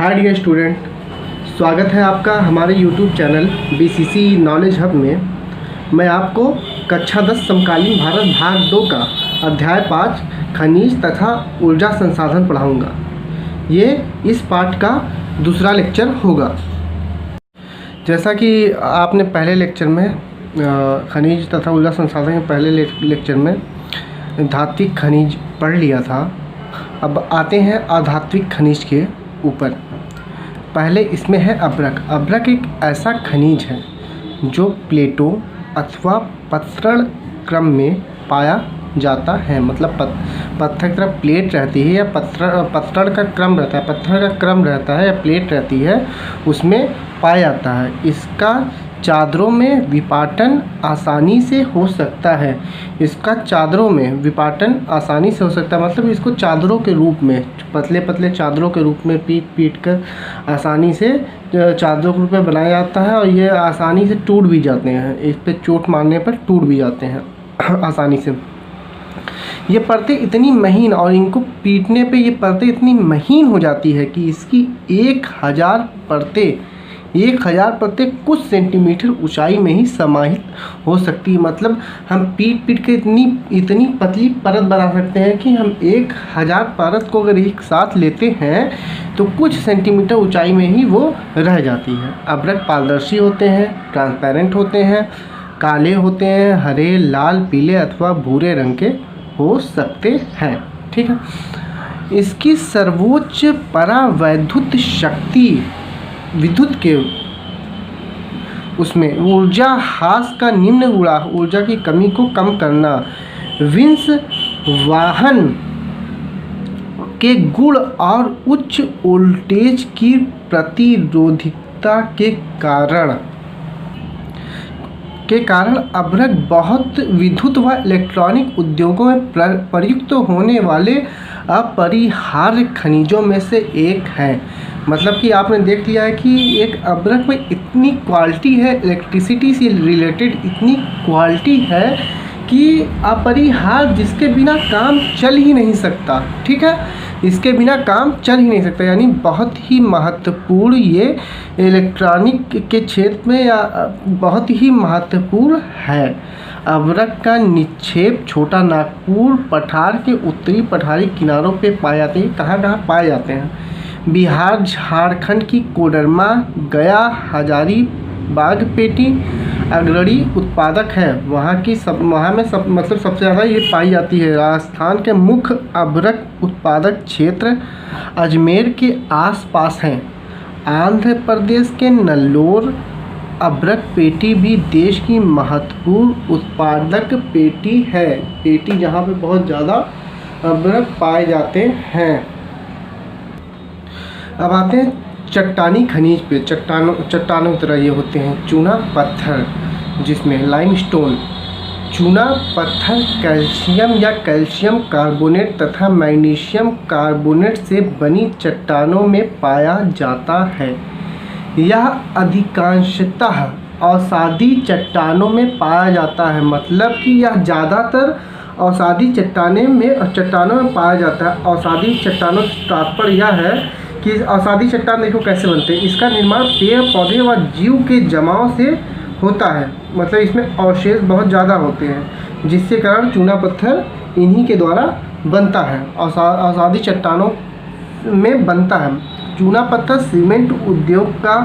Hi dear student, स्वागत है आपका हमारे YouTube channel BCC knowledge hub में। मैं आपको कक्षा 10 समकालीन भारत भाग 2 का अध्याय 5 खनिज तथा ऊर्जा संसाधन पढ़ाऊंगा। ये इस पाठ का दूसरा लेक्चर होगा। जैसा कि आपने पहले लेक्चर में खनिज तथा ऊर्जा संसाधन के पहले लेक्चर में धात्विक खनिज पढ़ लिया था। अब आते हैं अधात्विक खनिज के ऊपर। पहले इसमें है अभ्रक। अभ्रक एक ऐसा खनिज है जो प्लेटों अथवा पत्थर क्रम में पाया जाता है। मतलब पत्थर की तरफ प्लेट रहती है या पत्थर का क्रम रहता है, पत्थर का क्रम रहता है या प्लेट रहती है, उसमें पाया जाता है। इसका चादरों में विपाटन आसानी से हो सकता है। इसका चादरों में विपाटन आसानी से हो सकता है, मतलब इसको चादरों के रूप में, पतले पतले चादरों के रूप में पीट कर आसानी से चादरों के रूप में बनाया जाता है। और ये आसानी से टूट भी जाते हैं, इस पर चोट मारने पर टूट भी जाते हैं आसानी से। ये परतें इतनी महीन और इनको पीटने पे ये परतें इतनी महीन हो जाती है कि इसकी 1000 परतें कुछ सेंटीमीटर ऊंचाई में ही समाहित हो सकती है। मतलब हम पीट के इतनी पतली परत बना सकते हैं कि हम 1000 परत को अगर एक साथ लेते हैं तो कुछ सेंटीमीटर ऊंचाई में ही वो रह जाती है। अभ्रक पारदर्शी होते हैं, ट्रांसपेरेंट होते हैं, काले होते हैं, हरे, लाल, पीले अथवा भूरे रंग के हो सकते हैं। ठीक है। इसकी सर्वोच्च परावैद्युत शक्ति विद्युत के उसमें ऊर्जा ह्रास का निम्न ऊर्जा की कमी को कम करना, विंस वाहन के गुण और उच्च वोल्टेज की प्रतिरोधकता के कारण अभ्रक बहुत विद्युत व इलेक्ट्रॉनिक उद्योगों में प्रयुक्त होने वाले अपरिहार्य खनिजों में से एक है। मतलब कि आपने देख लिया है कि एक अभ्रक में इतनी क्वालिटी है, इलेक्ट्रिसिटी से रिलेटेड इतनी क्वालिटी है कि अपरिहार्य, जिसके बिना काम चल ही नहीं सकता। ठीक है, इसके बिना काम चल ही नहीं सकता। यानी बहुत ही महत्वपूर्ण ये इलेक्ट्रॉनिक के क्षेत्र में या बहुत ही महत्वपूर्ण है। अभ्रक का निक्षेप छोटा नागपुर पठार के उत्तरी पठारी किनारों पे पाए जाते हैं। कहाँ पाए जाते हैं? बिहार, झारखंड की कोडरमा, गया, हजारीबाग पेटी अग्रणी उत्पादक है। वहाँ में सबसे ज़्यादा ये पाई जाती है। राजस्थान के मुख्य अभ्रक उत्पादक क्षेत्र अजमेर के आसपास हैं। आंध्र प्रदेश के नल्लोर अभ्रक पेटी भी देश की महत्वपूर्ण उत्पादक पेटी है। पेटी जहाँ पे बहुत ज़्यादा अभ्रक पाए जाते हैं। अब आते हैं चट्टानी खनिज पे। चट्टानों की तरह ये होते हैं चूना पत्थर, जिसमें लाइमस्टोन, चूना पत्थर कैल्शियम या कैल्शियम कार्बोनेट तथा मैग्नीशियम कार्बोनेट से बनी चट्टानों में पाया जाता है। यह अधिकांशतः अवसादी चट्टानों में पाया जाता है। मतलब कि यह ज़्यादातर अवसादी चट्टानों में पाया जाता है। अवसादी चट्टानों से तात्पर्य यह है कि अवसादी चट्टान देखो कैसे बनते हैं। इसका निर्माण पेड़ पौधे व जीव के जमाव से होता है। मतलब इसमें अवशेष बहुत ज़्यादा होते हैं, जिसके कारण चूना पत्थर इन्हीं के द्वारा बनता है, अवसादी चट्टानों में बनता है। चूना पत्थर सीमेंट उद्योग का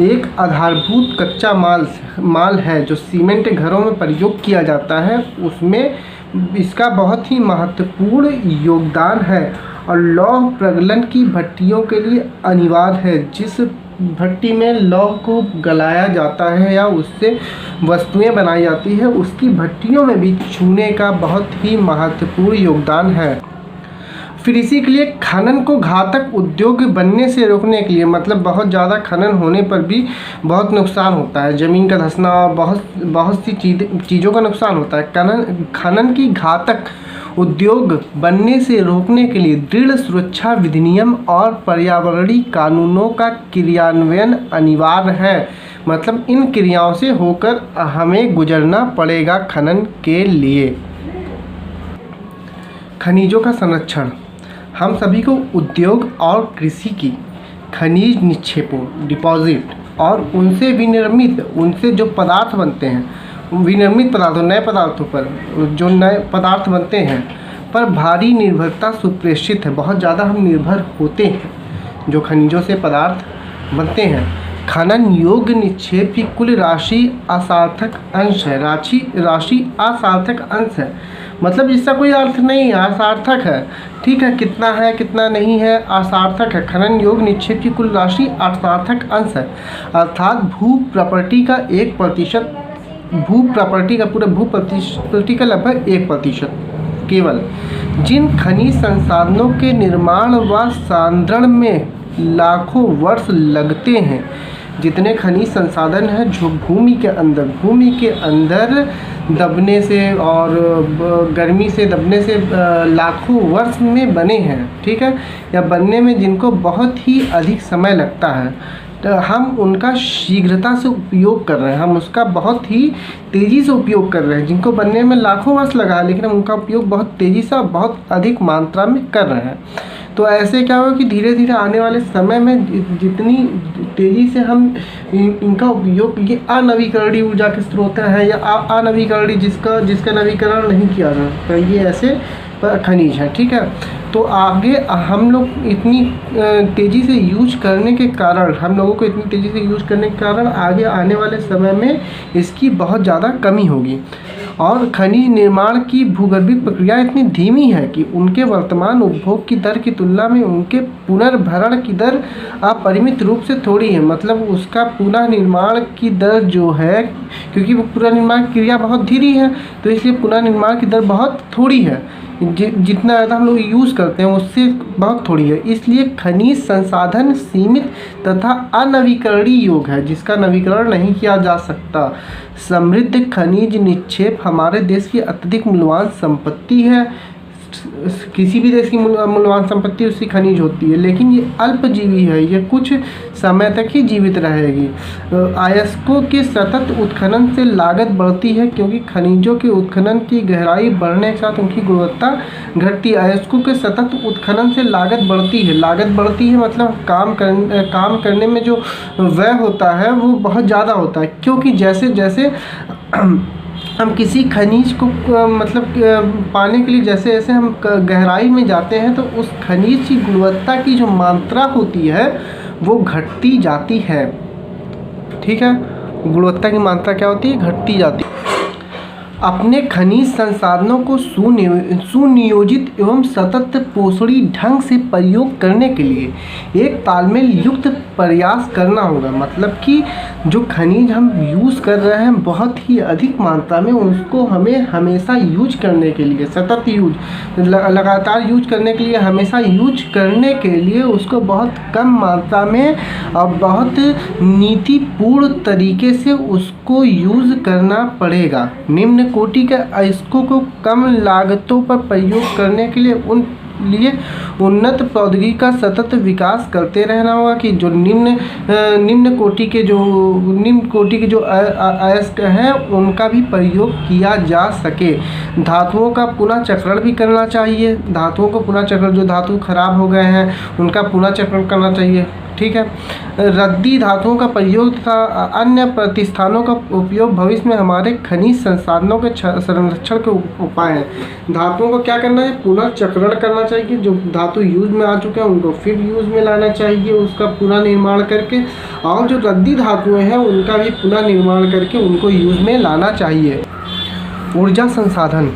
एक आधारभूत कच्चा माल है जो सीमेंट घरों में प्रयोग किया जाता है। उसमें इसका बहुत ही महत्वपूर्ण योगदान है और लौह प्रगलन की भट्टियों के लिए अनिवार्य है। जिस भट्टी में लौह को गलाया जाता है या उससे वस्तुएं बनाई जाती है, उसकी भट्टियों में भी चूने का बहुत ही महत्वपूर्ण योगदान है। फिर इसी के लिए खनन को घातक उद्योग बनने से रोकने के लिए, मतलब बहुत ज़्यादा खनन होने पर भी बहुत नुकसान होता है, ज़मीन का धंसना और बहुत सी चीज़ों का नुकसान होता है। खनन की घातक उद्योग बनने से रोकने के लिए दृढ़ सुरक्षा विधिनियम और पर्यावरणीय कानूनों का क्रियान्वयन अनिवार्य है। मतलब इन क्रियाओं से होकर हमें गुजरना पड़ेगा खनन के लिए। खनिजों का संरक्षण हम सभी को उद्योग और कृषि की खनिज निक्षेपों डिपॉजिट और उनसे विनिर्मित, उनसे जो पदार्थ बनते हैं, विनिर्मित पदार्थों, नए पदार्थों पर जो नए पदार्थ बनते हैं पर भारी निर्भरता सुप्रेषित है। बहुत ज़्यादा हम निर्भर होते हैं जो खनिजों से पदार्थ बनते हैं। खनन योग्य निक्षेप की कुल राशि असार्थक अंश है। राशि असार्थक अंश है, मतलब इसका कोई अर्थ नहीं है, असार्थक है। ठीक है, कितना है कितना नहीं है, असार्थक है। खनन योग्य निक्षेप की कुल राशि असार्थक अंश है, अर्थात भू प्रॉपर्टी का 1%, भू प्रॉपर्टी का पूरा भू प्रॉपर्टी का लगभग 1% केवल। जिन खनिज संसाधनों के निर्माण व सांद्रण में लाखों वर्ष लगते हैं, जितने खनिज संसाधन हैं जो भूमि के अंदर दबने से और गर्मी से दबने से लाखों वर्ष में बने हैं, ठीक है, या बनने में जिनको बहुत ही अधिक समय लगता है, तो हम उनका शीघ्रता से उपयोग कर रहे हैं, हम उसका बहुत ही तेज़ी से उपयोग कर रहे हैं। जिनको बनने में लाखों वर्ष लगा है, लेकिन हम उनका उपयोग बहुत तेज़ी से और बहुत अधिक मात्रा में कर रहे हैं। तो ऐसे क्या होगा कि धीरे धीरे आने वाले समय में जितनी तेज़ी से हम इनका उपयोग, ये अनवीकरणीय ऊर्जा के स्रोत हैं या अनवीकरणीय जिसका नवीकरण नहीं किया जा सकता, ये ऐसे खनिज है। ठीक है, तो आगे हम लोग इतनी तेज़ी से यूज करने के कारण, हम लोगों को इतनी तेज़ी से यूज करने के कारण आगे आने वाले समय में इसकी बहुत ज़्यादा कमी होगी। और खनिज निर्माण की भूगर्भिक प्रक्रिया इतनी धीमी है कि उनके वर्तमान उपभोग की दर की तुलना में उनके पुनर्भरण की दर अपरिमित रूप से थोड़ी है। मतलब उसका पुनर्निर्माण की दर जो है, क्योंकि वो पुनर्निर्माण क्रिया बहुत धीमी है, तो इसलिए पुनर्निर्माण की दर बहुत थोड़ी है। जितना ज़्यादा हम लोग यूज़ करते हैं उससे बहुत थोड़ी है। इसलिए खनिज संसाधन सीमित तथा अनवीकरणीय योग्य है, जिसका नवीकरण नहीं किया जा सकता। समृद्ध खनिज निक्षेप हमारे देश की अत्यधिक मूल्यवान संपत्ति है। किसी भी देश की मूल्यवान संपत्ति उसकी खनिज होती है, लेकिन ये अल्पजीवी है, ये कुछ समय तक ही जीवित रहेगी। अयस्कों के सतत उत्खनन से लागत बढ़ती है, क्योंकि खनिजों के उत्खनन की गहराई बढ़ने के साथ उनकी गुणवत्ता घटती है। अयस्कों के सतत उत्खनन से लागत बढ़ती है मतलब काम करने में जो व्यय होता है वो बहुत ज़्यादा होता है, क्योंकि जैसे जैसे हम किसी खनिज को पाने के लिए जैसे जैसे हम गहराई में जाते हैं, तो उस खनिज की गुणवत्ता की जो मात्रा होती है वो घटती जाती है। ठीक है, गुणवत्ता की मात्रा क्या होती है, घटती जाती है। अपने खनिज संसाधनों को सुनियोजित एवं सतत पोषणी ढंग से प्रयोग करने के लिए एक तालमेल युक्त प्रयास करना होगा। मतलब कि जो खनिज हम यूज़ कर रहे हैं बहुत ही अधिक मात्रा में, उसको हमें हमेशा यूज करने के लिए, सतत यूज, लगातार यूज करने के लिए, हमेशा यूज करने के लिए उसको बहुत कम मात्रा में और बहुत नीतिपूर्ण तरीके से उसको यूज़ करना पड़ेगा। निम्न कोटि के अयस्कों को कम लागतों पर प्रयोग करने के लिए उन्नत प्रौद्योगिकी का सतत विकास करते रहना होगा कि जो निम्न कोटि के जो अयस्क हैं उनका भी प्रयोग किया जा सके। धातुओं का पुनः चक्रण भी करना चाहिए। धातुओं को पुनः चक्रण, जो धातु खराब हो गए हैं उनका पुनः चक्रण करना चाहिए। ठीक है, रद्दी धातुओं का प्रयोग तथा अन्य प्रतिष्ठानों का उपयोग भविष्य में हमारे खनिज संसाधनों के संरक्षण के उपाय हैं। धातुओं को क्या करना है, पुनर्चक्रण करना चाहिए। जो धातु यूज में आ चुके हैं उनको फिर यूज में लाना चाहिए, उसका पुनः निर्माण करके, और जो रद्दी धातुएं हैं उनका भी पुनः निर्माण करके उनको यूज में लाना चाहिए। ऊर्जा संसाधन,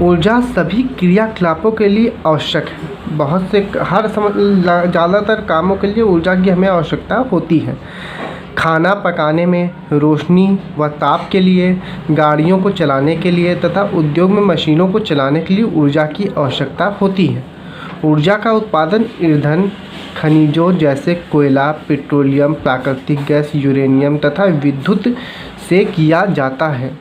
ऊर्जा सभी क्रियाकलापों के लिए आवश्यक है। बहुत से ज़्यादातर कामों के लिए ऊर्जा की हमें आवश्यकता होती है। खाना पकाने में, रोशनी व ताप के लिए, गाड़ियों को चलाने के लिए तथा उद्योग में मशीनों को चलाने के लिए ऊर्जा की आवश्यकता होती है। ऊर्जा का उत्पादन ईंधन, खनिजों जैसे कोयला, पेट्रोलियम, प्राकृतिक गैस, यूरेनियम तथा विद्युत से किया जाता है।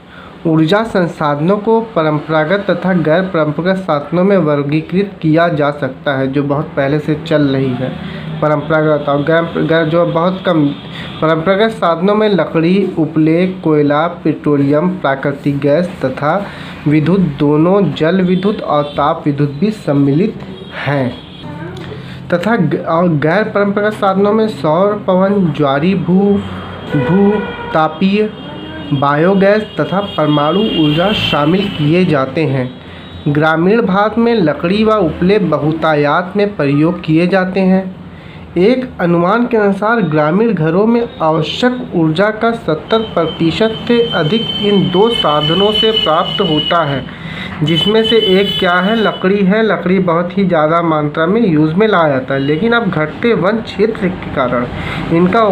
ऊर्जा संसाधनों को परंपरागत तथा गैर परंपरागत साधनों में वर्गीकृत किया जा सकता है, जो बहुत पहले से चल रही है। परंपरागत और गैर जो बहुत कम। परंपरागत साधनों में लकड़ी, उपले, कोयला, पेट्रोलियम, प्राकृतिक गैस तथा विद्युत, दोनों जल विद्युत और ताप विद्युत भी सम्मिलित हैं। तथा और गैर परंपरागत साधनों में सौर, पवन, ज्वारी, भू-तापीय, बायोगैस तथा परमाणु ऊर्जा शामिल किए जाते हैं। ग्रामीण भारत में लकड़ी व उपले बहुतायत में प्रयोग किए जाते हैं। एक अनुमान के अनुसार ग्रामीण घरों में आवश्यक ऊर्जा का 70% से अधिक इन दो साधनों से प्राप्त होता है, जिसमें से एक क्या है, लकड़ी है। लकड़ी बहुत ही ज़्यादा मात्रा में यूज़ में लाया जाता है, लेकिन अब घटते वन क्षेत्र के कारण इनका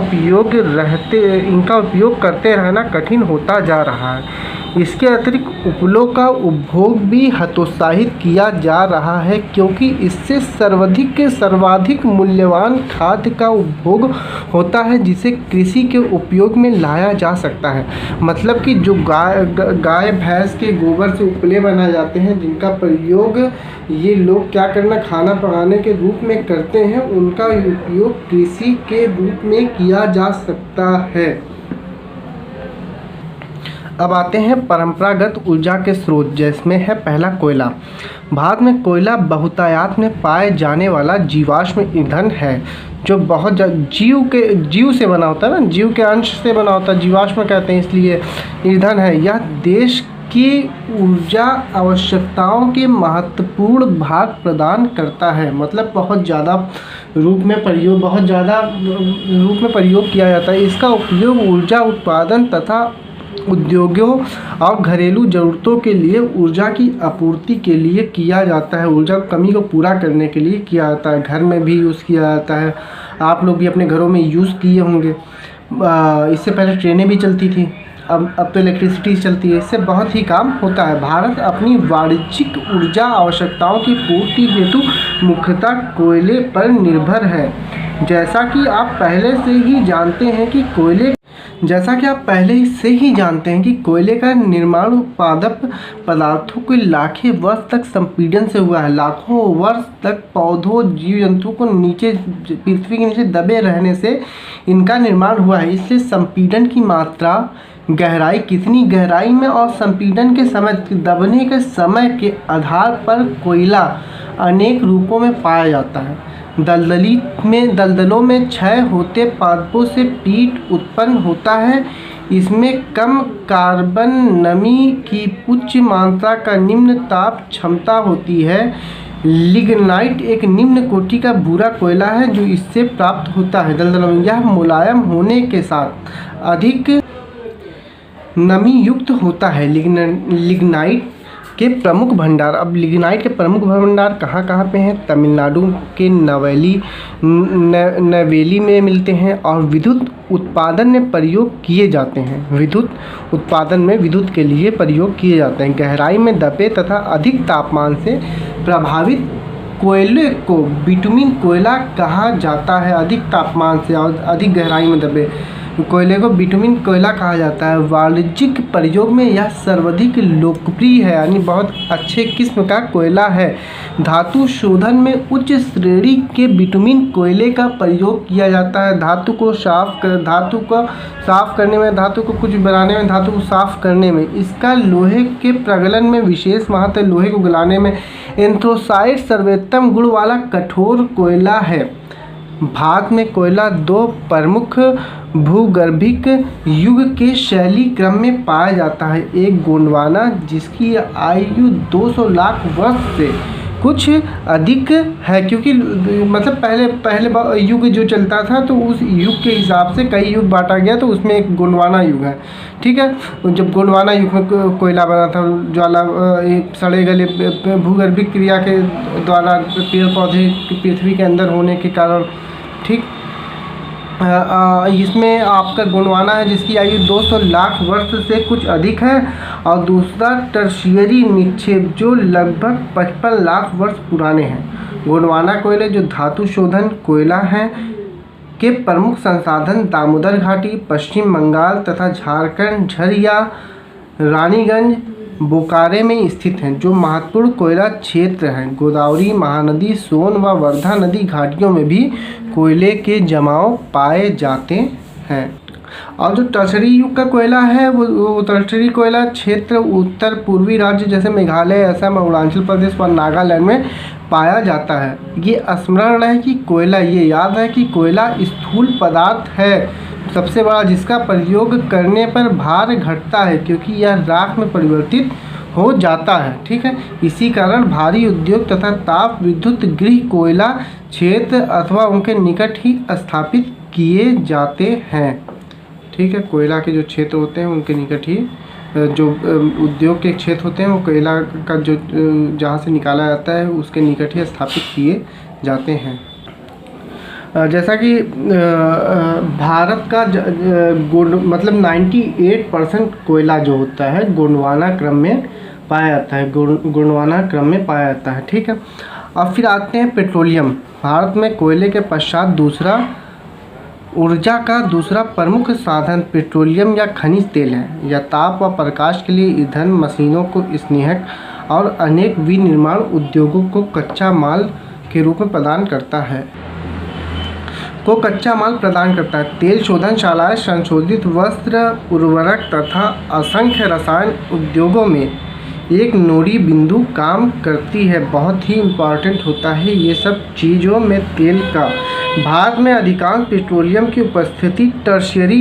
उपयोग करते रहना कठिन होता जा रहा है। इसके अतिरिक्त उपलों का उपभोग भी हतोत्साहित किया जा रहा है, क्योंकि इससे सर्वाधिक मूल्यवान खाद्य का उपभोग होता है, जिसे कृषि के उपयोग में लाया जा सकता है। मतलब कि जो गाय भैंस के गोबर से उपले बनाए जाते हैं, जिनका प्रयोग ये लोग क्या करना, खाना पकाने के रूप में करते हैं, उनका उपयोग कृषि के रूप में किया जा सकता है। अब आते हैं परंपरागत ऊर्जा के स्रोत, जिसमें है पहला कोयला। भारत में कोयला बहुतायत में पाए जाने वाला जीवाश्म ईंधन है, जो बहुत जीव से बना होता है ना, जीव के अंश से बना होता है, जीवाश्म कहते हैं, इसलिए ईंधन है। यह देश की ऊर्जा आवश्यकताओं के महत्वपूर्ण भाग प्रदान करता है। मतलब बहुत ज़्यादा रूप में प्रयोग किया जाता है। इसका उपयोग ऊर्जा उत्पादन तथा उद्योगों और घरेलू ज़रूरतों के लिए ऊर्जा की आपूर्ति के लिए किया जाता है। ऊर्जा कमी को पूरा करने के लिए किया जाता है। घर में भी यूज़ किया जाता है, आप लोग भी अपने घरों में यूज़ किए होंगे। इससे पहले ट्रेनें भी चलती थी, अब तो इलेक्ट्रिसिटी चलती है। इससे बहुत ही काम होता है। भारत अपनी वाणिज्यिक ऊर्जा आवश्यकताओं की पूर्ति हेतु मुख्यतः कोयले पर निर्भर है। जैसा कि आप पहले से ही जानते हैं कि कोयले का निर्माण उत्पादक पदार्थों के लाखों वर्ष तक संपीड़न से हुआ है। लाखों वर्ष तक पौधों, जीव जंतुओं को पृथ्वी के नीचे दबे रहने से इनका निर्माण हुआ है। इसलिए संपीड़न की मात्रा, गहराई, कितनी गहराई में और संपीड़न के समय, दबने के समय के आधार पर कोयला अनेक रूपों में पाया जाता है। दलदलों में क्षय होते पादपों से पीट उत्पन्न होता है। इसमें कम कार्बन, नमी की उच्च मात्रा का निम्न ताप क्षमता होती है। लिग्नाइट एक निम्न कोटि का भूरा कोयला है जो इससे प्राप्त होता है। दलदलों में यह मुलायम होने के साथ अधिक नमी युक्त होता है। लिग्नाइट के प्रमुख भंडार, अब लिग्नाइट के प्रमुख भंडार कहाँ कहाँ पे हैं? तमिलनाडु के नवेली में मिलते हैं और विद्युत उत्पादन में प्रयोग किए जाते हैं। विद्युत के लिए प्रयोग किए जाते हैं। गहराई में दबे तथा अधिक तापमान से प्रभावित कोयले को बिटुमिन कोयला कहा जाता है। अधिक तापमान से और अधिक गहराई में दबे कोयले को बिटुमिन कोयला कहा जाता है। वाणिज्यिक प्रयोग में यह सर्वाधिक लोकप्रिय है, यानी बहुत अच्छे किस्म का कोयला है। धातु शोधन में उच्च श्रेणी के बिटुमिन कोयले का प्रयोग किया जाता है। धातु को साफ करने में, धातु को कुछ बनाने में, धातु को साफ करने में। इसका लोहे के प्रगलन में विशेष महत्व है। लोहे को गलाने में। एंथ्रासाइट सर्वोत्तम गुण वाला कठोर कोयला है। भारत में कोयला दो प्रमुख भूगर्भिक युग के शैली क्रम में पाया जाता है। एक गोंडवाना, जिसकी आयु 200 लाख वर्ष से कुछ अधिक है, क्योंकि मतलब पहले युग जो चलता था तो उस युग के हिसाब से कई युग बांटा गया, तो उसमें एक गोंडवाना युग है। ठीक है, जब गोंडवाना युग में कोयला बना था, ज्वाला सड़े गले भूगर्भिक क्रिया के द्वारा पेड़ पौधे पृथ्वी के अंदर होने के कारण। ठीक, इसमें आपका गोंडवाना है जिसकी आयु 200 लाख वर्ष से कुछ अधिक है, और दूसरा टर्शियरी निक्षेप जो लगभग 55 लाख वर्ष पुराने हैं। गोंडवाना कोयले जो धातु शोधन कोयला हैं के प्रमुख संसाधन दामोदर घाटी, पश्चिम बंगाल तथा झारखंड, झरिया, रानीगंज, बोकारो में स्थित हैं, जो महत्वपूर्ण कोयला क्षेत्र हैं। गोदावरी, महानदी, सोन व वर्धा नदी घाटियों में भी कोयले के जमाव पाए जाते हैं। और जो टर्शरी युग का कोयला है वो टर्शरी कोयला क्षेत्र उत्तर पूर्वी राज्य जैसे मेघालय, असम, अरुणाचल प्रदेश और नागालैंड में पाया जाता है। ये स्मरण है कि कोयला, ये याद है कि कोयला स्थूल पदार्थ है सबसे बड़ा, जिसका प्रयोग करने पर भार घटता है क्योंकि यह राख में परिवर्तित हो जाता है। ठीक है, इसी कारण भारी उद्योग तथा ताप विद्युत गृह कोयला क्षेत्र अथवा उनके निकट ही स्थापित किए जाते हैं। ठीक है, कोयला के जो क्षेत्र होते हैं उनके निकट ही जो उद्योग के क्षेत्र होते हैं वो कोयला का जो जहाँ से निकाला जाता है उसके निकट ही स्थापित किए जाते हैं। जैसा कि भारत का मतलब 98% कोयला जो होता है गोंडवाना क्रम में पाया जाता है, गोंडवाना क्रम में पाया जाता है। ठीक है, अब फिर आते हैं पेट्रोलियम। भारत में कोयले के पश्चात ऊर्जा का दूसरा प्रमुख साधन पेट्रोलियम या खनिज तेल है। यह ताप व प्रकाश के लिए ईंधन, मशीनों को स्नेहक और अनेक विनिर्माण उद्योगों को कच्चा माल के रूप में प्रदान करता है। तेल शोधनशालाएं संशोधित वस्त्र, उर्वरक तथा असंख्य रसायन उद्योगों में एक नोडी बिंदु काम करती है। बहुत ही इम्पॉर्टेंट होता है ये सब चीज़ों में तेल का। भारत में अधिकांश पेट्रोलियम की उपस्थिति टर्शियरी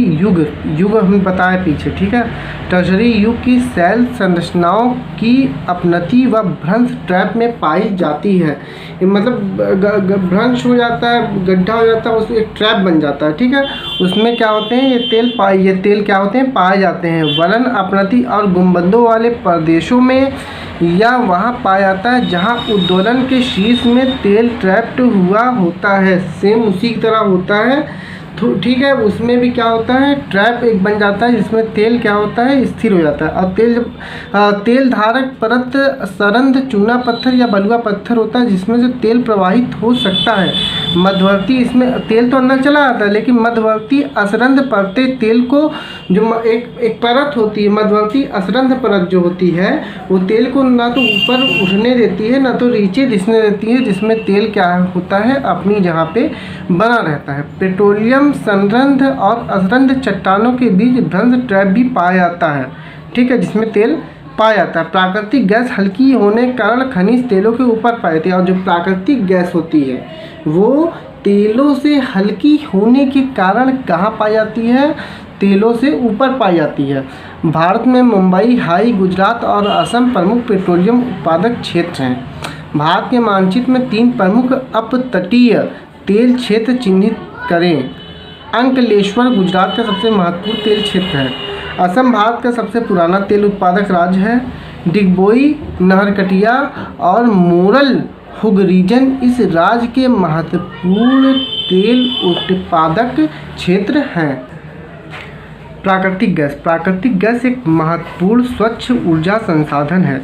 युग हम बताए पीछे। ठीक है, टर्शियरी युग की शैल संरचनाओं की अपनति व भ्रंश ट्रैप में पाई जाती है। मतलब भ्रंश हो जाता है, गड्ढा हो जाता है, उसमें एक ट्रैप बन जाता है। ठीक है, उसमें क्या होते हैं ये तेल क्या होते हैं, पाए जाते हैं। वलन, अपनति और गुंबदों वाले प्रदेशों में या वहाँ पाया जाता है जहाँ उत्तोलन के शीर्ष में तेल ट्रैप्ड हुआ होता है। सेम उसी की तरह होता है। तो ठीक है, उसमें भी क्या होता है, ट्रैप एक बन जाता है जिसमें तेल क्या होता है, स्थिर हो जाता है। और तेल धारक परत सरंध्र चूना पत्थर या बलुआ पत्थर होता है जिसमें से तेल प्रवाहित हो सकता है। मध्यवर्ती, इसमें तेल तो अंदर चला जाता है लेकिन मध्यवर्ती असरंध्र परतें तेल को जो एक परत होती है, मध्यवर्ती असरंध्र परत जो होती है वो तेल को ना तो ऊपर उठने देती है ना तो नीचे दिखने देती है, जिसमें तेल क्या होता है अपनी जगह पे बना रहता है। पेट्रोलियम संरंध्र और असरंध्र चट्टानों के बीच भ्रंश ट्रैप भी पाया जाता है। ठीक है, जिसमें तेल पाया जाता है। प्राकृतिक गैस हल्की होने के कारण खनिज तेलों के ऊपर पाई जाती है। और जो प्राकृतिक गैस होती है वो तेलों से हल्की होने के कारण कहाँ पाई जाती है, तेलों से ऊपर पाई जाती है। भारत में मुंबई, हाई, गुजरात और असम प्रमुख पेट्रोलियम उत्पादक क्षेत्र हैं। भारत के मानचित्र में 3 प्रमुख अपतटीय तेल क्षेत्र चिन्हित करें। अंकलेश्वर गुजरात का सबसे महत्वपूर्ण तेल क्षेत्र है। असम भारत का सबसे पुराना तेल उत्पादक राज्य है। डिगबोई, नहरकटिया और मोरल हुग रीजन इस राज्य के महत्वपूर्ण तेल उत्पादक क्षेत्र हैं। प्राकृतिक गैस एक महत्वपूर्ण स्वच्छ ऊर्जा संसाधन है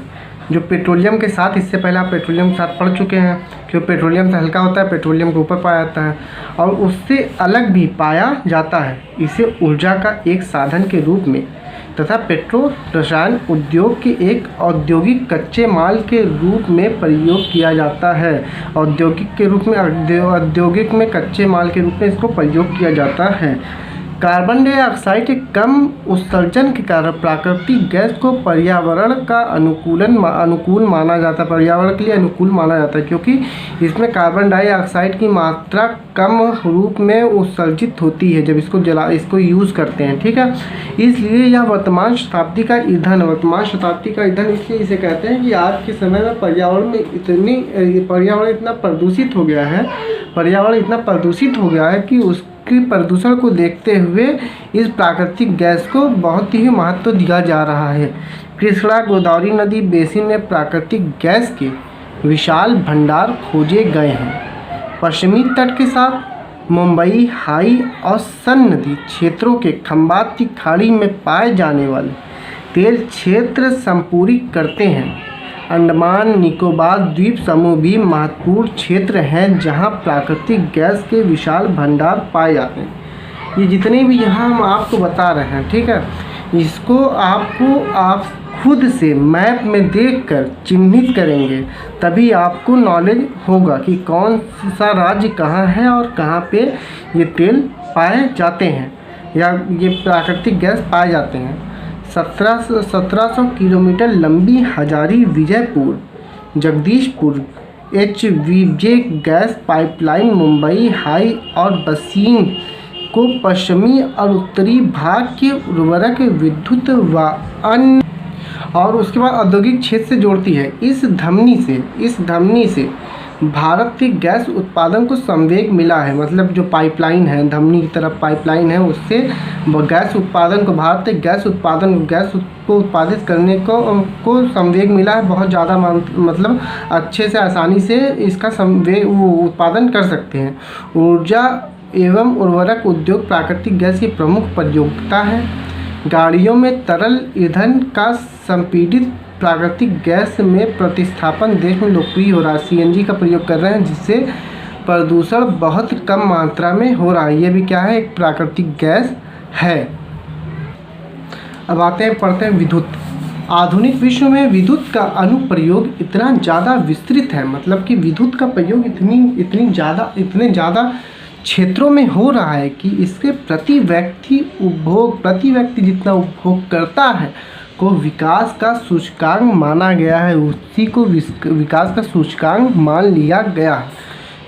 जो पेट्रोलियम के साथ, इससे पहले आप पेट्रोलियम के साथ पढ़ चुके हैं कि पेट्रोलियम से हल्का होता है, पेट्रोलियम के ऊपर पाया जाता है और उससे अलग भी पाया जाता है। इसे ऊर्जा का एक साधन के रूप में तथा पेट्रो रसायन उद्योग के एक औद्योगिक कच्चे माल के रूप में प्रयोग किया जाता है। औद्योगिक में कच्चे माल के रूप में इसको प्रयोग किया जाता है। कार्बन डाइऑक्साइड के कम उत्सर्जन के कारण प्राकृतिक गैस को पर्यावरण का अनुकूल माना जाता है, पर्यावरण के लिए अनुकूल माना जाता है क्योंकि इसमें कार्बन डाइऑक्साइड की मात्रा कम रूप में उत्सर्जित होती है जब इसको यूज़ करते हैं। ठीक है, इसलिए यह वर्तमान शताब्दी का ईंधन इसलिए इसे कहते हैं कि आज के समय में पर्यावरण इतना प्रदूषित हो गया है कि उसके प्रदूषण को देखते हुए इस प्राकृतिक गैस को बहुत ही महत्व दिया जा रहा है। कृष्णा गोदावरी नदी बेसिन में प्राकृतिक गैस के विशाल भंडार खोजे गए हैं। पश्चिमी तट के साथ मुंबई, हाई और सन नदी क्षेत्रों के खंबात की खाड़ी में पाए जाने वाले तेल क्षेत्र संपूरित करते हैं। अंडमान निकोबार द्वीप समूह भी महत्वपूर्ण क्षेत्र हैं जहां प्राकृतिक गैस के विशाल भंडार पाए जाते हैं। ये जितने भी यहाँ हम आपको बता रहे हैं, ठीक है, इसको आप खुद से मैप में देखकर चिन्हित करेंगे तभी आपको नॉलेज होगा कि कौन सा राज्य कहाँ है और कहाँ पे ये तेल पाए जाते हैं। या ये प्राकृतिक गैस पाए जाते हैं। 1700 किलोमीटर लंबी Hazari Vijaypur Jagdishpur HVJ gas pipeline Mumbai high और बसीन को पश्चिमी और उत्तरी भाग के उर्वरक विद्युत व अन्य और उसके बाद औद्योगिक क्षेत्र से जोड़ती है। इस धमनी से भारत के गैस उत्पादन को संवेग मिला है। मतलब जो पाइपलाइन है, धमनी की तरफ पाइपलाइन है, उससे गैस उत्पादन को, भारत के गैस को उत्पादित करने को संवेग मिला है। बहुत ज़्यादा मतलब अच्छे से, आसानी से इसका संवेग उत्पादन कर सकते हैं। ऊर्जा एवं उर्वरक उद्योग प्राकृतिक गैस की प्रमुख प्रयोगिता है। गाड़ियों में तरल ईंधन का संपीड़ित प्राकृतिक गैस में प्रतिस्थापन देश में लोकप्रिय हो रहा है। CNG का प्रयोग कर रहे हैं, जिससे प्रदूषण बहुत कम मात्रा में हो रहा है। ये भी क्या है, एक प्राकृतिक गैस है। अब पढ़ते हैं विद्युत। आधुनिक विश्व में विद्युत का अनुप्रयोग इतना ज़्यादा विस्तृत है, मतलब कि विद्युत का प्रयोग इतने ज़्यादा क्षेत्रों में हो रहा है कि इसके प्रति व्यक्ति जितना उपभोग करता है को विकास का सूचकांक माना गया है, उसी को विकास का सूचकांक मान लिया गया है।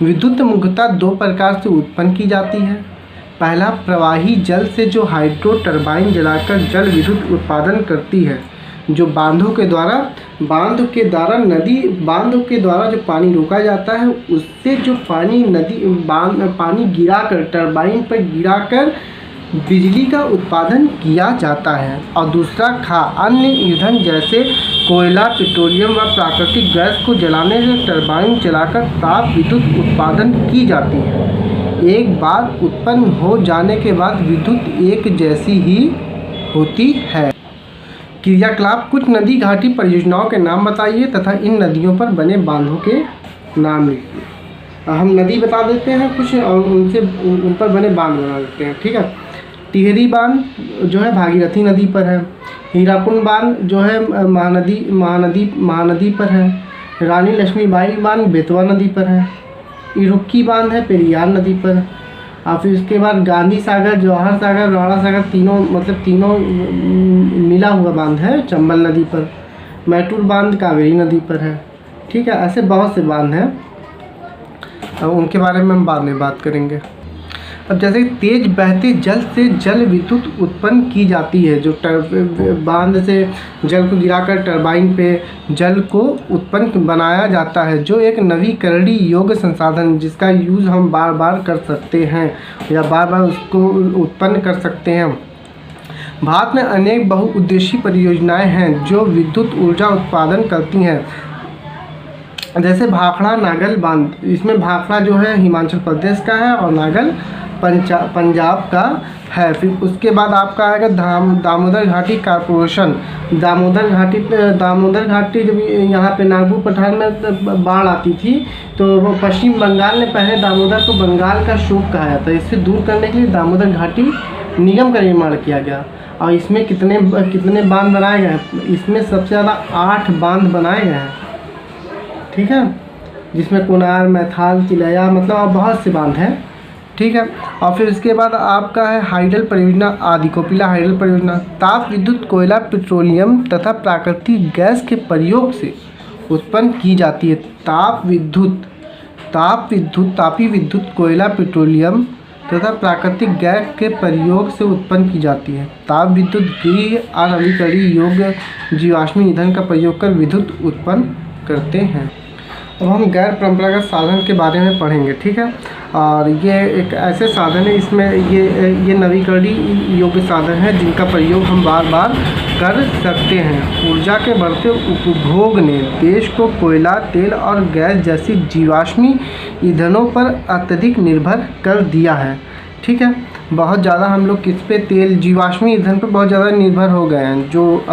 विद्युत मुख्यतः दो प्रकार से उत्पन्न की जाती है। पहला, प्रवाही जल से जो हाइड्रो टरबाइन जलाकर जल विद्युत उत्पादन करती है, जो बांधों के द्वारा जो पानी रोका जाता है, उससे जो पानी गिराकर टरबाइन पर गिराकर बिजली का उत्पादन किया जाता है। और दूसरा, अन्य ईंधन जैसे कोयला, पेट्रोलियम व प्राकृतिक गैस को जलाने से टरबाइन चलाकर ताप विद्युत उत्पादन की जाती है। एक बार उत्पन्न हो जाने के बाद विद्युत एक जैसी ही होती है। क्रियाकलाप। कुछ नदी घाटी परियोजनाओं के नाम बताइए तथा इन नदियों पर बने बांधों के नाम लिखिए। हम नदी बता देते हैं कुछ और उन पर बने बांध बना देते हैं, ठीक है। टिहरी बांध जो है भागीरथी नदी पर है। हीराकुंड बांध जो है महानदी पर है। रानी लक्ष्मीबाई बांध बेतवा नदी पर है। इरुक्की बांध है पेरियार नदी पर। और फिर उसके बाद गांधी सागर, जवाहर सागर, राणा सागर तीनों मिला हुआ बांध है चंबल नदी पर। मैटूर बांध कावेरी नदी पर है, ठीक है। ऐसे बहुत से बांध हैं, अब उनके बारे में हम बाद में बात करेंगे। अब जैसे तेज बहते जल से जल विद्युत उत्पन्न की जाती है, जो बांध से जल को गिराकर टरबाइन पे जल को उत्पन्न बनाया जाता है, जो एक नवीकरणीय योग्य संसाधन जिसका यूज़ हम बार बार कर सकते हैं या बार बार उसको उत्पन्न कर सकते हैं। भारत में अनेक बहुउद्देशीय परियोजनाएं हैं जो विद्युत ऊर्जा उत्पादन करती हैं, जैसे भाखड़ा नागल बांध। इसमें भाखड़ा जो है हिमाचल प्रदेश का है और नागल पंजाब का है। फिर उसके बाद आपका आएगा दामोदर घाटी कॉर्पोरेशन। दामोदर घाटी जब यहाँ पे नागपुर पठार में बाढ़ आती थी तो पश्चिम बंगाल ने पहले दामोदर को बंगाल का शोक कहा जाता है। इससे दूर करने के लिए दामोदर घाटी निगम का निर्माण किया गया। और इसमें कितने बांध बनाए गए हैं? इसमें सबसे ज़्यादा 8 बांध बनाए गए हैं, ठीक है, जिसमें कोनार, मैथाल, तिलैया, मतलब बहुत से बांध हैं, ठीक है। और फिर इसके बाद आपका है हाइडल परियोजना, आदिकोपिला हाइडल परियोजना। ताप विद्युत कोयला, पेट्रोलियम तथा प्राकृतिक गैस के प्रयोग से उत्पन्न की जाती है। तापी विद्युत कोयला, पेट्रोलियम तथा प्राकृतिक गैस के प्रयोग से उत्पन्न की जाती है। ताप विद्युत गृह और नवीकरणीय योग्य जीवाश्मी ईंधन का प्रयोग कर विद्युत उत्पन्न करते हैं। अब हम गैर परंपरागत साधन के बारे में पढ़ेंगे, ठीक है। और ये एक ऐसे साधन है, इसमें ये नवीकरणीय योग्य साधन है जिनका प्रयोग हम बार बार कर सकते हैं। ऊर्जा के बढ़ते उपभोग ने देश को कोयला, तेल और गैस जैसी जीवाश्मी ईंधनों पर अत्यधिक निर्भर कर दिया है, ठीक है। बहुत ज़्यादा हम लोग किस पे, तेल, जीवाश्मी ईंधन पर बहुत ज़्यादा निर्भर हो गए हैं, जो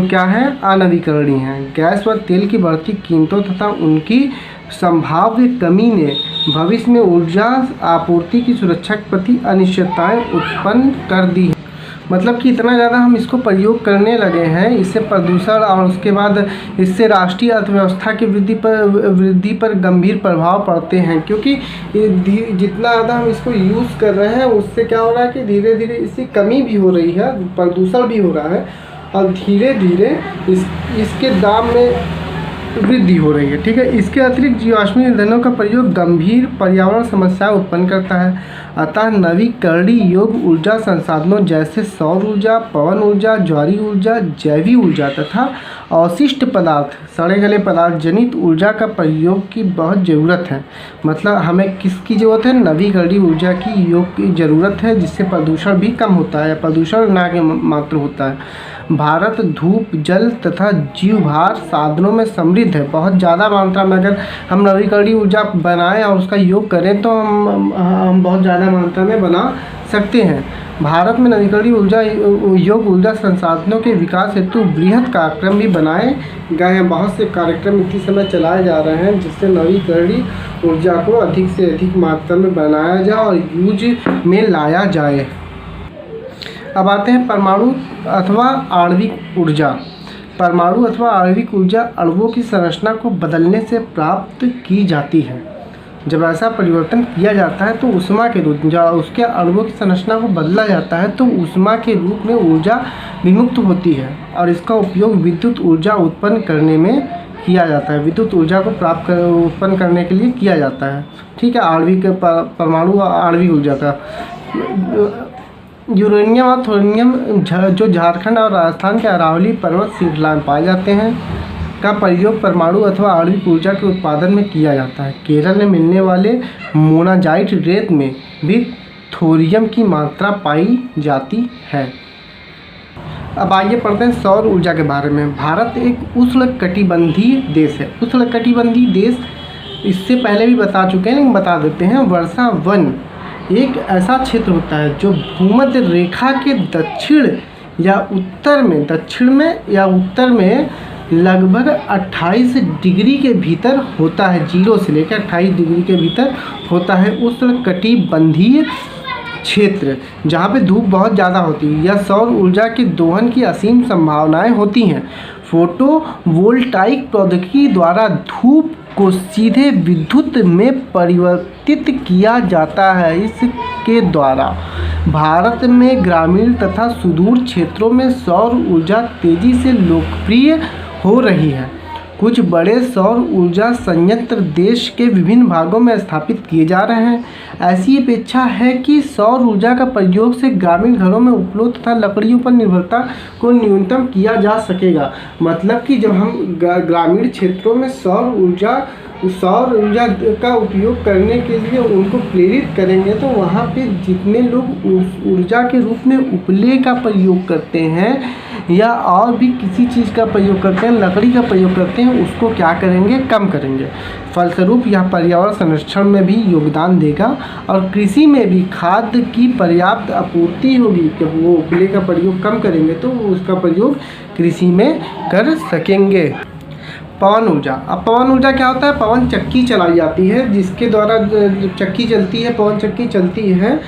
क्या है, अनवीकरणीय हैं। गैस व तेल की बढ़ती कीमतों तथा उनकी संभाव्य कमी ने भविष्य में ऊर्जा आपूर्ति की सुरक्षा के प्रति अनिश्चितताएं उत्पन्न कर दी है। मतलब कि इतना ज़्यादा हम इसको प्रयोग करने लगे हैं, इससे प्रदूषण और उसके बाद इससे राष्ट्रीय अर्थव्यवस्था की वृद्धि पर गंभीर प्रभाव पड़ते हैं। क्योंकि जितना ज़्यादा हम इसको यूज़ कर रहे हैं उससे क्या हो रहा है कि धीरे धीरे इसकी कमी भी हो रही है, प्रदूषण भी हो रहा है और धीरे धीरे इसके दाम में वृद्धि हो रही है। ठीक है, इसके अतिरिक्त जीवाश्मी ईंधनों का प्रयोग गंभीर पर्यावरण समस्याएं उत्पन्न करता है। अतः नवीकरणीय योग्य ऊर्जा संसाधनों जैसे सौर ऊर्जा, पवन ऊर्जा, ज्वारीय ऊर्जा, जैविक ऊर्जा तथा अवशिष्ट पदार्थ, सड़े गले पदार्थ जनित ऊर्जा का प्रयोग की बहुत ज़रूरत है। मतलब हमें किसकी ज़रूरत है? नवीकरणीय ऊर्जा की योग की ज़रूरत है, जिससे प्रदूषण भी कम होता है, प्रदूषण ना के मात्र होता है। भारत धूप, जल तथा जीवभार साधनों में समृद्ध है। बहुत ज़्यादा मात्रा में अगर हम नवीकरणीय ऊर्जा बनाएं और उसका योग करें तो हम बहुत ज़्यादा मात्रा में बना सकते हैं। भारत में नवीकरणीय ऊर्जा योग्य ऊर्जा संसाधनों के विकास हेतु बृहद कार्यक्रम भी बनाए गए हैं। बहुत से कार्यक्रम इसी समय चलाए जा रहे हैं जिससे नवीकरणीय ऊर्जा को अधिक से अधिक मात्रा में बनाया जाए और यूज में लाया जाए। अब आते हैं परमाणु अथवा आणविक ऊर्जा। परमाणु अथवा आणविक ऊर्जा अणुओं की संरचना को बदलने से प्राप्त की जाती है। जब ऐसा परिवर्तन किया जाता है तो ऊष्मा के रूप में उसके अणुओं की संरचना को बदला जाता है तो ऊष्मा के रूप में ऊर्जा विमुक्त होती है और इसका उपयोग विद्युत ऊर्जा उत्पन्न करने में किया जाता है। विद्युत ऊर्जा को उत्पन्न करने के लिए किया जाता है। ठीक है, आणविक परमाणु आणविक ऊर्जा का यूरेनियम और थोरियम जो झारखंड और राजस्थान के अरावली पर्वत श्रृंखला में पाए जाते हैं का प्रयोग परमाणु अथवा आणविक ऊर्जा के उत्पादन में किया जाता है। केरल में मिलने वाले मोनाजाइट रेत में भी थोरियम की मात्रा पाई जाती है। अब आइए पढ़ते हैं सौर ऊर्जा के बारे में। भारत एक उष्णकटिबंधीय देश है। उष्णकटिबंधीय देश इससे पहले भी बता चुके हैं लेकिन बता देते हैं। वर्षा वन एक ऐसा क्षेत्र होता है जो भूमध्य रेखा के दक्षिण या उत्तर में लगभग 28 डिग्री के भीतर होता है। 0 से लेकर 28 डिग्री के भीतर होता है उष्णकटिबंधीय क्षेत्र, जहाँ पे धूप बहुत ज़्यादा होती है। यह सौर ऊर्जा के दोहन की असीम संभावनाएं होती हैं। फोटोवोल्टाइक प्रौद्योगिकी द्वारा धूप को सीधे विद्युत में परिवर्तित किया जाता है। इसके द्वारा भारत में ग्रामीण तथा सुदूर क्षेत्रों में सौर ऊर्जा तेजी से लोकप्रिय हो रही है। कुछ बड़े सौर ऊर्जा संयंत्र देश के विभिन्न भागों में स्थापित किए जा रहे हैं। ऐसी अपेक्षा है कि सौर ऊर्जा का प्रयोग से ग्रामीण घरों में उपलब्ध तथा लकड़ियों पर निर्भरता को न्यूनतम किया जा सकेगा। मतलब कि जब हम ग्रामीण क्षेत्रों में सौर ऊर्जा का उपयोग करने के लिए उनको प्रेरित करेंगे तो वहाँ पे जितने लोग ऊर्जा के रूप में उपले का प्रयोग करते हैं या और भी किसी चीज़ का प्रयोग करते हैं, लकड़ी का प्रयोग करते हैं, उसको क्या करेंगे? कम करेंगे। फलस्वरूप यह पर्यावरण संरक्षण में भी योगदान देगा और कृषि में भी खाद्य की पर्याप्त आपूर्ति होगी। जब वो उपले का प्रयोग कम करेंगे तो उसका प्रयोग कृषि में कर सकेंगे। पवन ऊर्जा। अब पवन ऊर्जा क्या होता है? पवन चक्की चलाई जाती है जिसके द्वारा चक्की चलती है, पवन चक्की चलती है।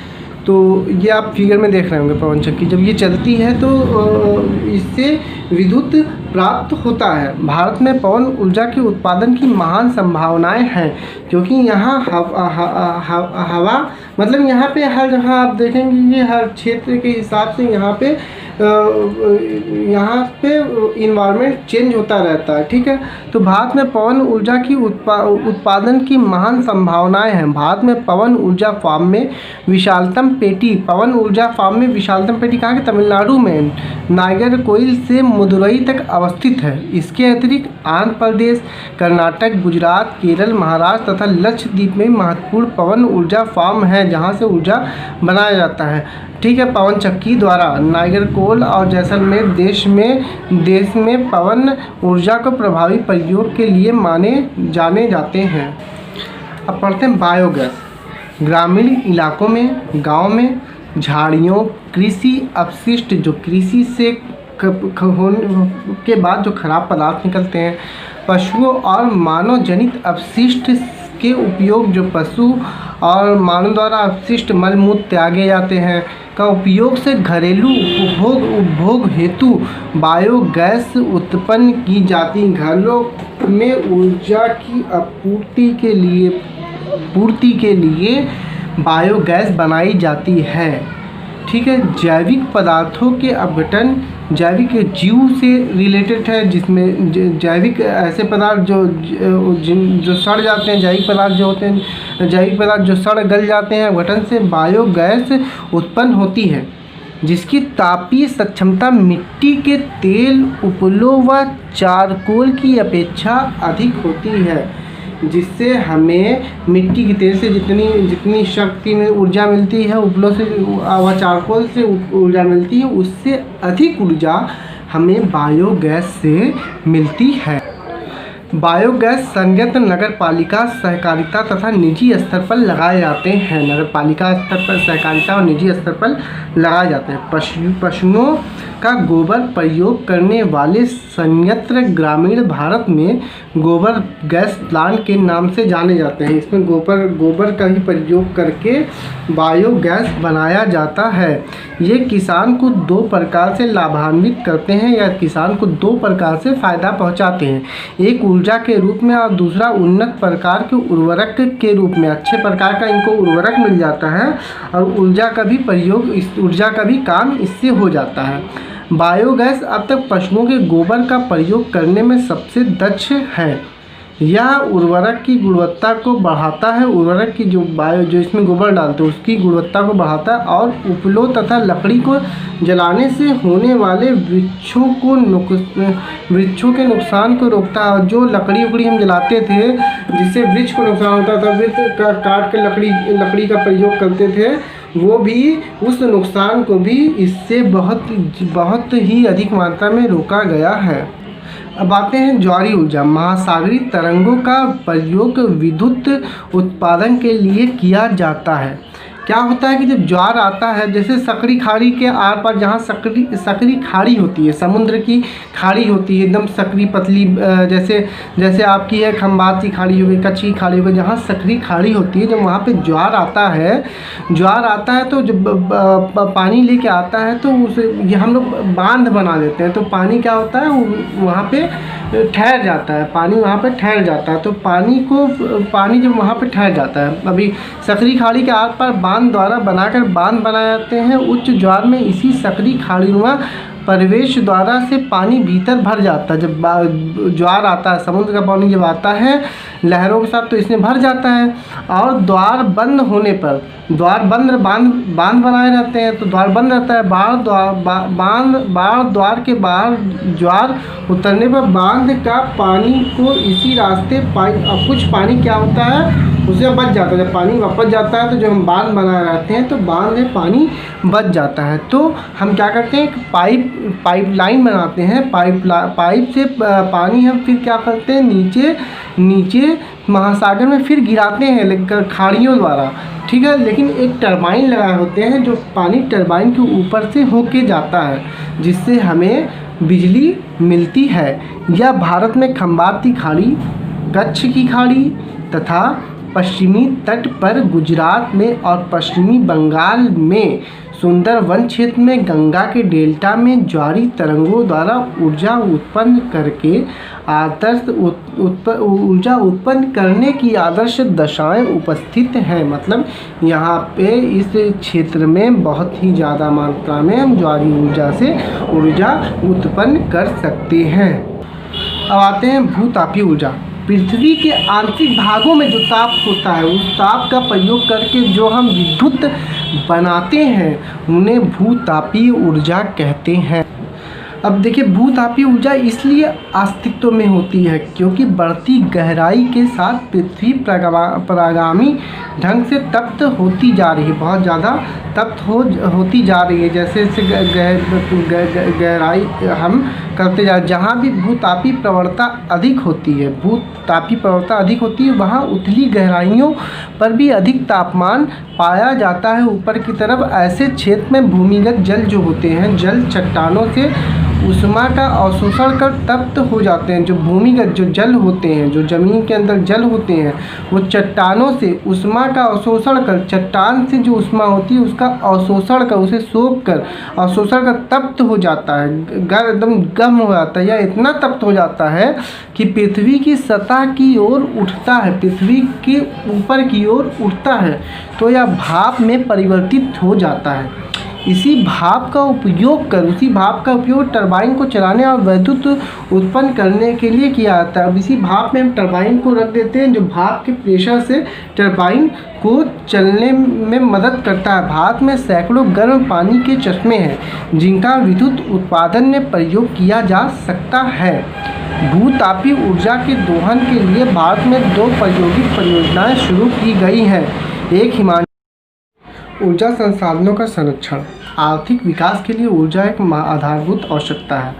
तो ये आप फिगर में देख रहे होंगे पवन चक्की जब ये चलती है तो इससे विद्युत प्राप्त होता है। भारत में पवन ऊर्जा के उत्पादन की महान संभावनाएं हैं क्योंकि यहाँ हवा मतलब यहाँ पे हर जहाँ आप देखेंगे ये हर क्षेत्र के हिसाब से यहाँ पे इन्वायरमेंट चेंज होता रहता है। ठीक है, तो भारत में पवन ऊर्जा की उत्पादन की महान संभावनाएं हैं। भारत में पवन ऊर्जा फार्म में विशालतम पेटी कहाँ के? तमिलनाडु में नागरकोइल से मदुरई तक अवस्थित है। इसके अतिरिक्त आंध्र प्रदेश, कर्नाटक, गुजरात, केरल, महाराष्ट्र तथा लक्षद्वीप में महत्वपूर्ण पवन ऊर्जा फार्म है जहाँ से ऊर्जा बनाया जाता है। ठीक है, पवन चक्की द्वारा नागरकोइल और जैसलमेर देश में पवन ऊर्जा को प्रभावी प्रयोग के लिए माने जाने जाते हैं। अब पढ़ते हैं बायोगैस। ग्रामीण इलाकों में, गांव में झाड़ियों, कृषि अपशिष्ट जो कृषि से होने के बाद जो खराब पदार्थ निकलते हैं, पशुओं और मानव जनित अपशिष्ट के उपयोग जो पशु और मानव द्वारा अपशिष्ट मल मूत्र त्यागे जाते हैं का उपयोग से घरेलू उपभोग हेतु बायोगैस उत्पन्न की जाती। घरों में ऊर्जा की पूर्ति के लिए बायोगैस बनाई जाती है। ठीक है। जैविक पदार्थों के अपघटन जैविक जीव से रिलेटेड है, जिसमें जैविक ऐसे पदार्थ जो सड़ जाते हैं, जैविक पदार्थ जो सड़ गल जाते हैं, अपघटन से बायोगैस उत्पन्न होती है, जिसकी तापीय क्षमता मिट्टी के तेल, उपलों व चारकोल की अपेक्षा अधिक होती है, जिससे हमें मिट्टी के तेल से जितनी शक्ति में ऊर्जा मिलती है, उपलों से व चारकोल से ऊर्जा मिलती है, उससे अधिक ऊर्जा हमें बायोगैस से मिलती है। बायोगैस संयंत्र नगरपालिका, सहकारिता तथा निजी स्तर पर लगाए जाते हैं। नगरपालिका स्तर पर, सहकारिता और निजी स्तर पर लगाए जाते हैं। पशुओं का गोबर प्रयोग करने वाले संयंत्र ग्रामीण भारत में गोबर गैस प्लांट के नाम से जाने जाते हैं। इसमें गोबर का ही प्रयोग करके बायोगैस बनाया जाता है। ये किसान को दो प्रकार से लाभान्वित करते हैं या किसान को दो प्रकार से फ़ायदा पहुंचाते हैं। एक ऊर्जा के रूप में और दूसरा उन्नत प्रकार के उर्वरक के रूप में। अच्छे प्रकार का इनको उर्वरक मिल जाता है और ऊर्जा का भी काम इससे हो जाता है। बायोगैस अब तक पशुओं के गोबर का प्रयोग करने में सबसे दक्ष है। यह उर्वरक की गुणवत्ता को बढ़ाता है। उर्वरक की जो इसमें गोबर डालते हैं उसकी गुणवत्ता को बढ़ाता है और उपलों तथा लकड़ी को जलाने से होने वाले वृक्षों के नुकसान को रोकता है। जो लकड़ी हम जलाते थे जिससे वृक्ष को नुकसान होता था, वृक्ष काट के लकड़ी का प्रयोग करते थे, वो भी उस नुकसान को भी इससे बहुत ही अधिक मात्रा में रोका गया है। अब आते हैं ज्वारीय ऊर्जा। महासागरीय तरंगों का प्रयोग विद्युत उत्पादन के लिए किया जाता है। क्या होता है कि जब ज्वार आता है, जैसे सकरी खाड़ी के आर पार जहाँ सकरी खाड़ी होती है, समुद्र की खाड़ी होती है एकदम सकरी पतली, जैसे आपकी है खंबात की खाड़ी हो गई, कच्छ की खाड़ी हो गई, जहाँ सकरी खाड़ी होती है, जब वहाँ पे ज्वार आता है तो जब पानी लेके आता है तो ये हम लोग बांध बना देते हैं। तो पानी क्या होता है, वहाँ पे ठहर जाता है, पानी वहाँ पे ठहर जाता है। तो पानी जब वहाँ पे ठहर जाता है, अभी सकरी खाड़ी के आर पार बांध बनाए जाते हैं। उच्च ज्वार में इसी सकरी खाड़ीनुमा प्रवेश द्वारा से पानी भीतर भर जाता है। जब ज्वार आता है, समुद्र का पानी जब आता है लहरों के साथ, तो इसमें भर जाता है और द्वार बंद होने पर बांध बनाए रहते हैं, तो द्वार बंद रहता है। द्वार के बाहर ज्वार उतरने पर बांध का पानी को इसी रास्ते कुछ पानी क्या होता है उसे बच जाता है। जब पानी वापस जाता है तो जो हम बांध बनाए रहते हैं तो बांध में पानी बच जाता है। तो हम क्या करते हैं, पाइप लाइन बनाते हैं, पाइप से पानी हम फिर क्या करते हैं, नीचे महासागर में फिर गिराते हैं खाड़ियों द्वारा। ठीक है। लेकिन एक टरबाइन लगाए होते हैं जो पानी टरबाइन के ऊपर से होके जाता है, जिससे हमें बिजली मिलती है। यह भारत में खंबात की खाड़ी, कच्छ की खाड़ी तथा पश्चिमी तट पर गुजरात में और पश्चिमी बंगाल में सुंदरवन क्षेत्र में गंगा के डेल्टा में ज्वारीय तरंगों द्वारा ऊर्जा उत्पन्न करने की आदर्श दशाएं उपस्थित हैं। मतलब यहाँ पे इस क्षेत्र में बहुत ही ज़्यादा मात्रा में हम ज्वारीय ऊर्जा से ऊर्जा उत्पन्न कर सकते हैं। अब आते हैं भूतापीय ऊर्जा। पृथ्वी के आंतरिक भागों में जो ताप होता है, उस ताप का प्रयोग करके जो हम विद्युत बनाते हैं उन्हें भूतापीय ऊर्जा कहते हैं। अब देखिए, भूतापीय ऊर्जा इसलिए अस्तित्व में होती है क्योंकि बढ़ती गहराई के साथ पृथ्वी परागामी ढंग से तप्त होती जा रही है, बहुत ज़्यादा तप्त होती जा रही है। जैसे गहराई हम करते जा, जहाँ भी भूतापीय प्रवणता अधिक होती है, वहाँ उथली गहराइयों पर भी अधिक तापमान पाया जाता है। ऊपर की तरफ ऐसे क्षेत्र में भूमिगत जल जो होते हैं, जल चट्टानों से ऊष्मा का अवशोषण कर तप्त हो जाते हैं। जो भूमिगत जो जल होते हैं, जो ज़मीन के अंदर जल होते हैं, वो चट्टानों से ऊष्मा का अवशोषण कर, चट्टान से जो ऊष्मा होती है उसका अवशोषण कर, उसे सोख कर अवशोषण कर तप्त हो जाता है, एकदम गर्म हो जाता है, या इतना तप्त हो जाता है कि पृथ्वी की सतह की ओर उठता है, पृथ्वी के ऊपर की ओर उठता है, तो यह भाप में परिवर्तित हो जाता है। उसी भाप का उपयोग टरबाइन को चलाने और विद्युत उत्पन्न करने के लिए किया जाता है। अब इसी भाप में हम टरबाइन को रख देते हैं, जो भाप के प्रेशर से टरबाइन को चलने में मदद करता है। भारत में सैकड़ों गर्म पानी के चश्मे हैं जिनका विद्युत उत्पादन में प्रयोग किया जा सकता है। भूतापीय ऊर्जा के दोहन के लिए भारत में 2 प्रायोगिक परियोजनाएं शुरू की गई हैं। एक हिमाचल ऊर्जा संसाधनों का संरक्षण। आर्थिक विकास के लिए ऊर्जा एक आधारभूत आवश्यकता है।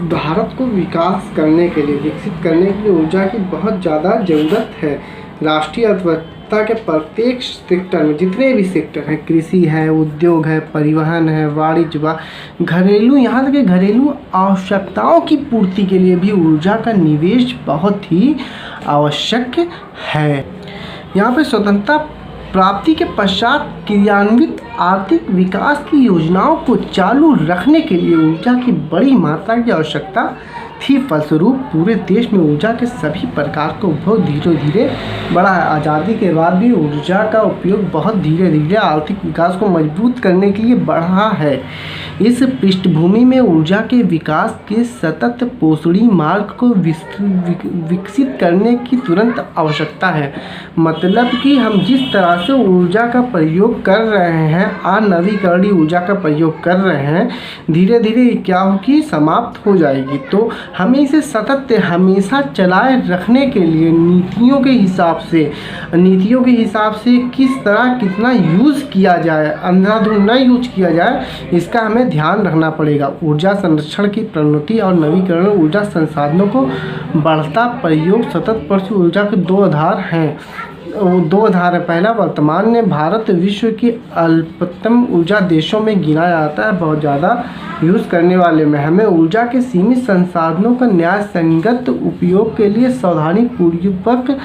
भारत को विकास करने के लिए, विकसित करने के लिए ऊर्जा की बहुत ज़्यादा ज़रूरत है। राष्ट्रीय अर्थव्यवस्था के प्रत्येक सेक्टर में, जितने भी सेक्टर हैं, कृषि है, उद्योग है, परिवहन है, वाणिज्य, घरेलू, यहाँ तक कि घरेलू आवश्यकताओं की पूर्ति के लिए भी ऊर्जा का निवेश बहुत ही आवश्यक है। यहाँ पर स्वतंत्रता प्राप्ति के पश्चात क्रियान्वित आर्थिक विकास की योजनाओं को चालू रखने के लिए ऊर्जा की बड़ी मात्रा की आवश्यकता थी। फलस्वरूप पूरे देश में ऊर्जा के सभी प्रकार का उपभोग धीरे धीरे बढ़ा है। आज़ादी के बाद भी ऊर्जा का उपयोग बहुत धीरे धीरे आर्थिक विकास को मजबूत करने के लिए बढ़ा है। इस पृष्ठभूमि में ऊर्जा के विकास के सतत पोषणी मार्ग को विकसित करने की तुरंत आवश्यकता है। मतलब कि हम जिस तरह से ऊर्जा का प्रयोग कर रहे हैं, अनवीकरणीय ऊर्जा का प्रयोग कर रहे हैं, धीरे धीरे क्या होगी, समाप्त हो जाएगी। तो हमें इसे सतत हमेशा चलाए रखने के लिए नीतियों के हिसाब से किस तरह कितना यूज़ किया जाए, अंधाधुंध न यूज किया जाए, इसका हमें ध्यान रखना पड़ेगा। ऊर्जा संरक्षण की प्रोन्नति और नवीकरण ऊर्जा संसाधनों को बढ़ता प्रयोग सतत प्रचुर ऊर्जा के 2 आधार हैं। पहला, वर्तमान में भारत विश्व के अल्पतम ऊर्जा देशों में गिना जाता है, बहुत ज़्यादा यूज़ करने वाले में। हमें ऊर्जा के सीमित संसाधनों का न्याय संगत उपयोग के लिए सावधानीपूर्वक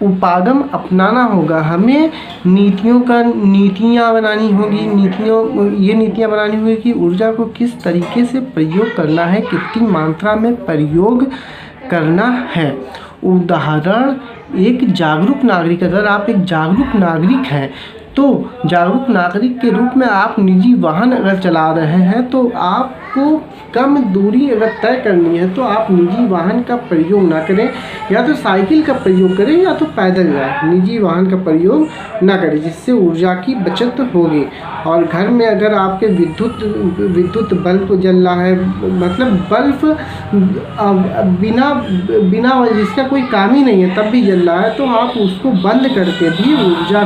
उपागम अपनाना होगा। हमें नीतियाँ बनानी होगी बनानी होगी कि ऊर्जा को किस तरीके से प्रयोग करना है, कितनी मात्रा में प्रयोग करना है। उदाहरण, एक जागरूक नागरिक, अगर आप एक जागरूक नागरिक हैं तो जागरूक नागरिक के रूप में आप निजी वाहन अगर चला रहे हैं तो आपको कम दूरी अगर तय करनी है तो आप निजी वाहन का प्रयोग ना करें, या तो साइकिल का प्रयोग करें या तो पैदल जाएं। निजी वाहन का प्रयोग ना करें, जिससे ऊर्जा की बचत होगी। और घर में अगर आपके विद्युत बल्ब जल रहा है, मतलब बल्ब बिना जिसका कोई काम ही नहीं है तब भी जल रहा है, तो आप उसको बंद करके भी ऊर्जा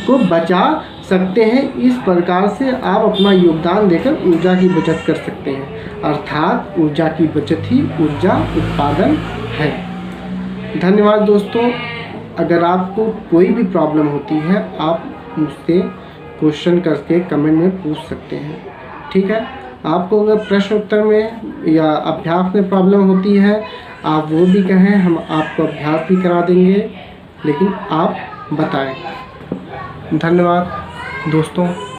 को बचा सकते हैं। इस प्रकार से आप अपना योगदान देकर ऊर्जा की बचत कर सकते हैं। अर्थात ऊर्जा की बचत ही ऊर्जा उत्पादन है। धन्यवाद दोस्तों। अगर आपको कोई भी प्रॉब्लम होती है आप मुझसे क्वेश्चन करके कमेंट में पूछ सकते हैं, ठीक है। आपको अगर प्रश्न उत्तर में या अभ्यास में प्रॉब्लम होती है आप वो भी कहें, हम आपको अभ्यास भी करा देंगे, लेकिन आप बताएं। धन्यवाद दोस्तों।